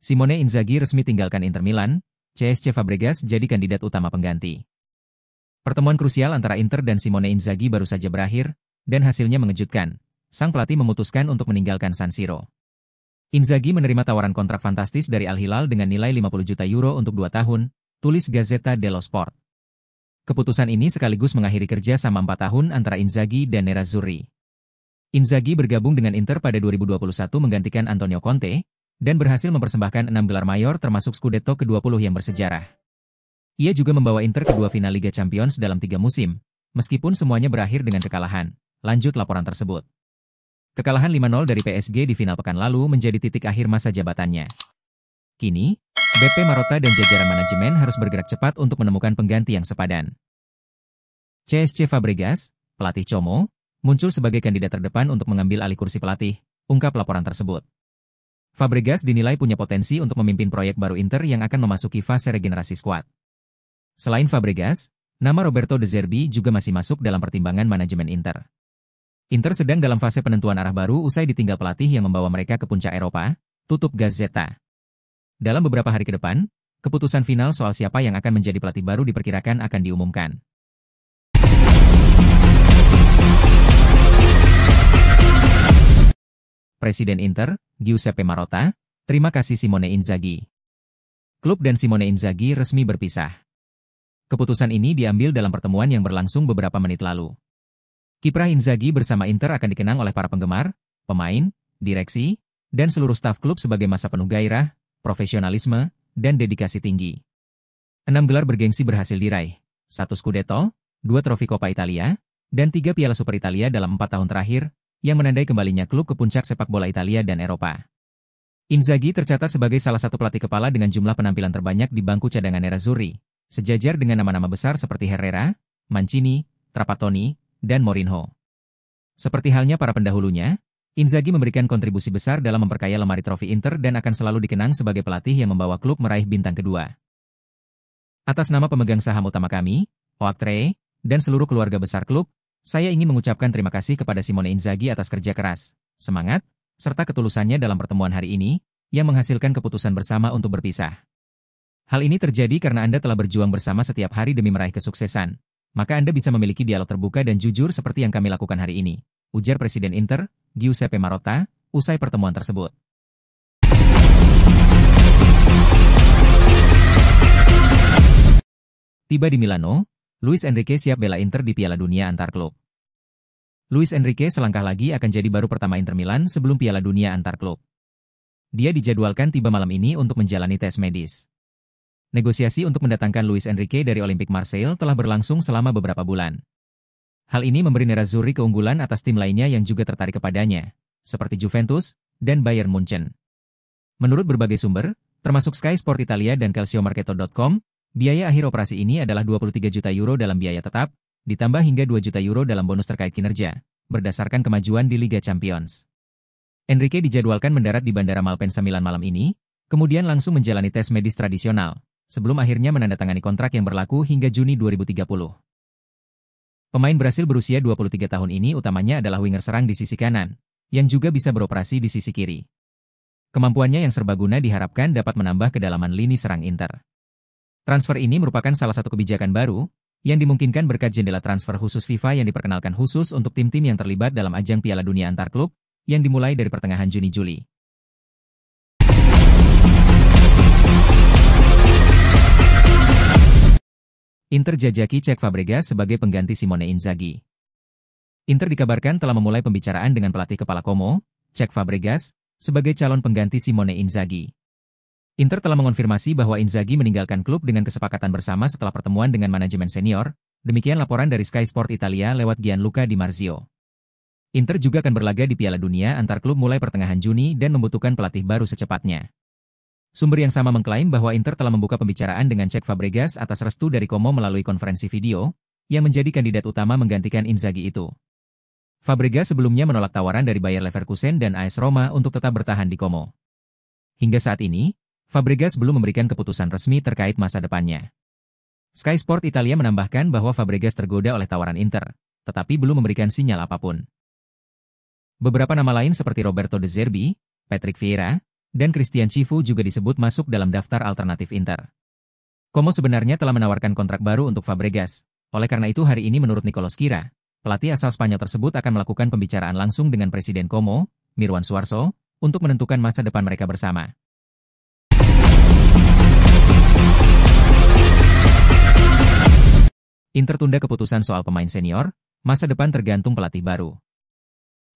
Simone Inzaghi resmi tinggalkan Inter Milan, CSC Fabregas jadi kandidat utama pengganti. Pertemuan krusial antara Inter dan Simone Inzaghi baru saja berakhir, dan hasilnya mengejutkan. Sang pelatih memutuskan untuk meninggalkan San Siro. Inzaghi menerima tawaran kontrak fantastis dari Al Hilal dengan nilai 50 juta euro untuk 2 tahun, tulis Gazzetta dello Sport. Keputusan ini sekaligus mengakhiri kerja sama 4 tahun antara Inzaghi dan Nerazzurri. Inzaghi bergabung dengan Inter pada 2021 menggantikan Antonio Conte, dan berhasil mempersembahkan 6 gelar mayor termasuk Scudetto ke-20 yang bersejarah. Ia juga membawa Inter ke 2 final Liga Champions dalam 3 musim, meskipun semuanya berakhir dengan kekalahan. Lanjut laporan tersebut. Kekalahan 5-0 dari PSG di final pekan lalu menjadi titik akhir masa jabatannya. Kini, BP Marotta dan jajaran manajemen harus bergerak cepat untuk menemukan pengganti yang sepadan. CSC Fabregas, pelatih Como, muncul sebagai kandidat terdepan untuk mengambil alih kursi pelatih, ungkap laporan tersebut. Fabregas dinilai punya potensi untuk memimpin proyek baru Inter yang akan memasuki fase regenerasi skuad. Selain Fabregas, nama Roberto De Zerbi juga masih masuk dalam pertimbangan manajemen Inter. Inter sedang dalam fase penentuan arah baru usai ditinggal pelatih yang membawa mereka ke puncak Eropa, tutup Gazzetta. Dalam beberapa hari ke depan, keputusan final soal siapa yang akan menjadi pelatih baru diperkirakan akan diumumkan. Presiden Inter, Giuseppe Marotta, terima kasih Simone Inzaghi. Klub dan Simone Inzaghi resmi berpisah. Keputusan ini diambil dalam pertemuan yang berlangsung beberapa menit lalu. Kiprah Inzaghi bersama Inter akan dikenang oleh para penggemar, pemain, direksi, dan seluruh staf klub sebagai masa penuh gairah, profesionalisme, dan dedikasi tinggi. 6 gelar bergengsi berhasil diraih, 1 Scudetto, 2 trofi Coppa Italia, dan 3 Piala Super Italia dalam 4 tahun terakhir, yang menandai kembalinya klub ke puncak sepak bola Italia dan Eropa. Inzaghi tercatat sebagai salah satu pelatih kepala dengan jumlah penampilan terbanyak di bangku cadangan Nerazzurri, sejajar dengan nama-nama besar seperti Herrera, Mancini, Trapattoni, dan Mourinho. Seperti halnya para pendahulunya, Inzaghi memberikan kontribusi besar dalam memperkaya lemari trofi Inter dan akan selalu dikenang sebagai pelatih yang membawa klub meraih bintang kedua. Atas nama pemegang saham utama kami, Oaktree, dan seluruh keluarga besar klub, saya ingin mengucapkan terima kasih kepada Simone Inzaghi atas kerja keras, semangat, serta ketulusannya dalam pertemuan hari ini, yang menghasilkan keputusan bersama untuk berpisah. Hal ini terjadi karena Anda telah berjuang bersama setiap hari demi meraih kesuksesan, maka Anda bisa memiliki dialog terbuka dan jujur seperti yang kami lakukan hari ini, ujar Presiden Inter, Giuseppe Marotta, usai pertemuan tersebut. Tiba di Milano, Luis Enrique siap bela Inter di Piala Dunia antar klub. Luis Enrique selangkah lagi akan jadi baru pertama Inter Milan sebelum Piala Dunia antar klub. Dia dijadwalkan tiba malam ini untuk menjalani tes medis. Negosiasi untuk mendatangkan Luis Enrique dari Olympique Marseille telah berlangsung selama beberapa bulan. Hal ini memberi Nerazzurri keunggulan atas tim lainnya yang juga tertarik kepadanya, seperti Juventus dan Bayern Munchen. Menurut berbagai sumber, termasuk Sky Sport Italia dan Calciomercato.com, biaya akhir operasi ini adalah 23 juta euro dalam biaya tetap, ditambah hingga 2 juta euro dalam bonus terkait kinerja, berdasarkan kemajuan di Liga Champions. Enrique dijadwalkan mendarat di Bandara Malpensa Milan malam ini, kemudian langsung menjalani tes medis tradisional, sebelum akhirnya menandatangani kontrak yang berlaku hingga Juni 2030. Pemain Brasil berusia 23 tahun ini utamanya adalah winger serang di sisi kanan, yang juga bisa beroperasi di sisi kiri. Kemampuannya yang serbaguna diharapkan dapat menambah kedalaman lini serang Inter. Transfer ini merupakan salah satu kebijakan baru, yang dimungkinkan berkat jendela transfer khusus FIFA yang diperkenalkan khusus untuk tim-tim yang terlibat dalam ajang Piala Dunia antar klub, yang dimulai dari pertengahan Juni-Juli. Inter jajaki Cesc Fabregas sebagai pengganti Simone Inzaghi. Inter dikabarkan telah memulai pembicaraan dengan pelatih kepala Como, Cesc Fabregas, sebagai calon pengganti Simone Inzaghi. Inter telah mengonfirmasi bahwa Inzaghi meninggalkan klub dengan kesepakatan bersama setelah pertemuan dengan manajemen senior, demikian laporan dari Sky Sport Italia lewat Gianluca Di Marzio. Inter juga akan berlaga di Piala Dunia antar klub mulai pertengahan Juni dan membutuhkan pelatih baru secepatnya. Sumber yang sama mengklaim bahwa Inter telah membuka pembicaraan dengan Cesc Fabregas atas restu dari Como melalui konferensi video, yang menjadi kandidat utama menggantikan Inzaghi itu. Fabregas sebelumnya menolak tawaran dari Bayer Leverkusen dan AS Roma untuk tetap bertahan di Como. Hingga saat ini, Fabregas belum memberikan keputusan resmi terkait masa depannya. Sky Sport Italia menambahkan bahwa Fabregas tergoda oleh tawaran Inter, tetapi belum memberikan sinyal apapun. Beberapa nama lain seperti Roberto De Zerbi, Patrick Vieira, dan Christian Chivu juga disebut masuk dalam daftar alternatif Inter. Como sebenarnya telah menawarkan kontrak baru untuk Fabregas. Oleh karena itu hari ini menurut Nicolas Kira, pelatih asal Spanyol tersebut akan melakukan pembicaraan langsung dengan Presiden Como, Mirwan Suarso, untuk menentukan masa depan mereka bersama. Inter tunda keputusan soal pemain senior, masa depan tergantung pelatih baru.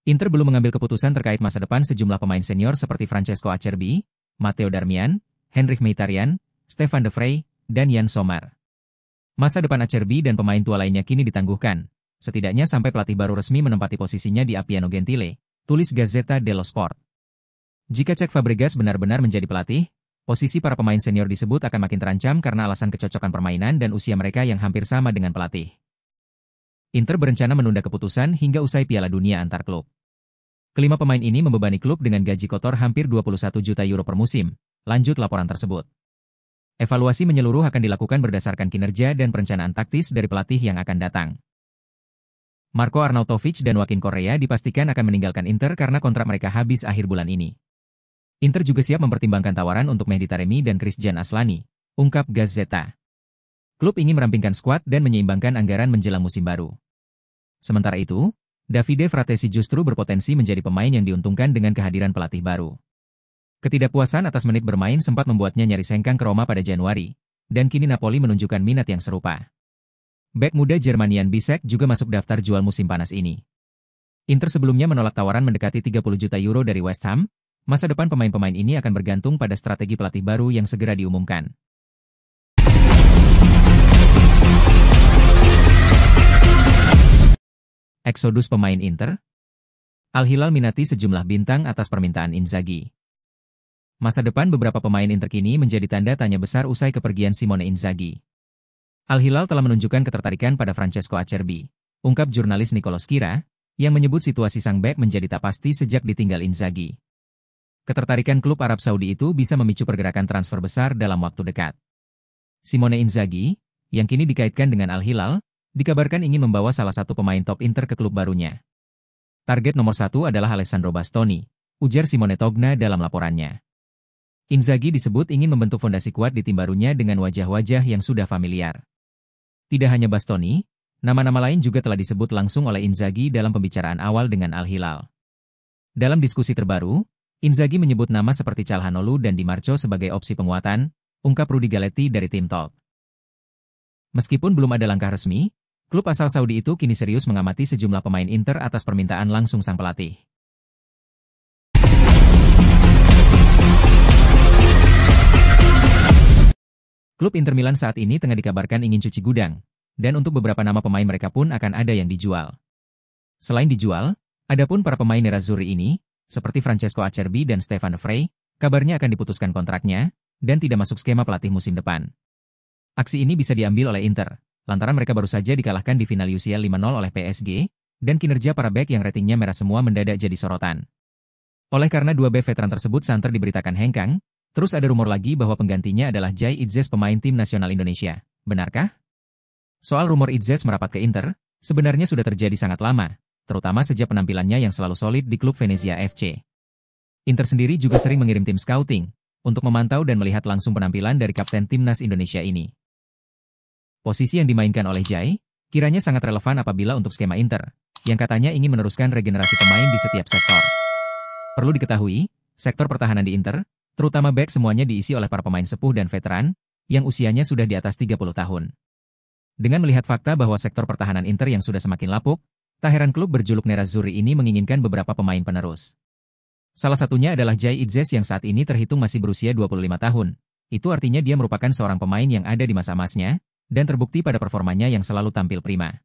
Inter belum mengambil keputusan terkait masa depan sejumlah pemain senior seperti Francesco Acerbi, Matteo Darmian, Henrikh Mkhitaryan, Stefan de Vrij, dan Yann Sommer. Masa depan Acerbi dan pemain tua lainnya kini ditangguhkan, setidaknya sampai pelatih baru resmi menempati posisinya di Appiano Gentile, tulis Gazzetta dello Sport. Jika Cesc Fabregas benar-benar menjadi pelatih, posisi para pemain senior disebut akan makin terancam karena alasan kecocokan permainan dan usia mereka yang hampir sama dengan pelatih. Inter berencana menunda keputusan hingga usai Piala Dunia antar klub. Kelima pemain ini membebani klub dengan gaji kotor hampir 21 juta euro per musim, lanjut laporan tersebut. Evaluasi menyeluruh akan dilakukan berdasarkan kinerja dan perencanaan taktis dari pelatih yang akan datang. Marko Arnautovic dan Joaquin Correa dipastikan akan meninggalkan Inter karena kontrak mereka habis akhir bulan ini. Inter juga siap mempertimbangkan tawaran untuk Mehdi Taremi dan Christian Aslani, ungkap Gazzetta. Klub ingin merampingkan skuad dan menyeimbangkan anggaran menjelang musim baru. Sementara itu, Davide Fratesi justru berpotensi menjadi pemain yang diuntungkan dengan kehadiran pelatih baru. Ketidakpuasan atas menit bermain sempat membuatnya nyaris hengkang ke Roma pada Januari, dan kini Napoli menunjukkan minat yang serupa. Bek muda Jermanian Bisek juga masuk daftar jual musim panas ini. Inter sebelumnya menolak tawaran mendekati 30 juta euro dari West Ham. Masa depan pemain-pemain ini akan bergantung pada strategi pelatih baru yang segera diumumkan. Eksodus pemain Inter. Al Hilal minati sejumlah bintang atas permintaan Inzaghi. Masa depan beberapa pemain Inter kini menjadi tanda tanya besar usai kepergian Simone Inzaghi. Al Hilal telah menunjukkan ketertarikan pada Francesco Acerbi, ungkap jurnalis Nicolas Kira, yang menyebut situasi sang bek menjadi tak pasti sejak ditinggal Inzaghi. Ketertarikan klub Arab Saudi itu bisa memicu pergerakan transfer besar dalam waktu dekat. Simone Inzaghi, yang kini dikaitkan dengan Al Hilal, dikabarkan ingin membawa salah satu pemain top Inter ke klub barunya. Target nomor satu adalah Alessandro Bastoni, ujar Simone Togna dalam laporannya. Inzaghi disebut ingin membentuk fondasi kuat di tim barunya dengan wajah-wajah yang sudah familiar. Tidak hanya Bastoni, nama-nama lain juga telah disebut langsung oleh Inzaghi dalam pembicaraan awal dengan Al Hilal. Dalam diskusi terbaru, Inzaghi menyebut nama seperti Calhanoglu dan Di Marco sebagai opsi penguatan, ungkap Rudy Galetti dari tim Talk. Meskipun belum ada langkah resmi, klub asal Saudi itu kini serius mengamati sejumlah pemain Inter atas permintaan langsung sang pelatih. Klub Inter Milan saat ini tengah dikabarkan ingin cuci gudang, dan untuk beberapa nama pemain mereka pun akan ada yang dijual. Selain dijual, adapun para pemain nerazzurri ini, seperti Francesco Acerbi dan Stefan de Vrij, kabarnya akan diputuskan kontraknya, dan tidak masuk skema pelatih musim depan. Aksi ini bisa diambil oleh Inter, lantaran mereka baru saja dikalahkan di final UCL 5-0 oleh PSG, dan kinerja para bek yang ratingnya merah semua mendadak jadi sorotan. Oleh karena dua bek veteran tersebut santer diberitakan hengkang, terus ada rumor lagi bahwa penggantinya adalah Jai Itzes pemain tim nasional Indonesia. Benarkah? Soal rumor Itzes merapat ke Inter, sebenarnya sudah terjadi sangat lama, terutama sejak penampilannya yang selalu solid di klub Venezia FC. Inter sendiri juga sering mengirim tim scouting, untuk memantau dan melihat langsung penampilan dari kapten timnas Indonesia ini. Posisi yang dimainkan oleh Jai, kiranya sangat relevan apabila untuk skema Inter, yang katanya ingin meneruskan regenerasi pemain di setiap sektor. Perlu diketahui, sektor pertahanan di Inter, terutama bek semuanya diisi oleh para pemain sepuh dan veteran, yang usianya sudah di atas 30 tahun. Dengan melihat fakta bahwa sektor pertahanan Inter yang sudah semakin lapuk, tak heran klub berjuluk nerazzurri ini menginginkan beberapa pemain penerus. Salah satunya adalah Jai Itzes yang saat ini terhitung masih berusia 25 tahun. Itu artinya dia merupakan seorang pemain yang ada di masa emasnya, dan terbukti pada performanya yang selalu tampil prima.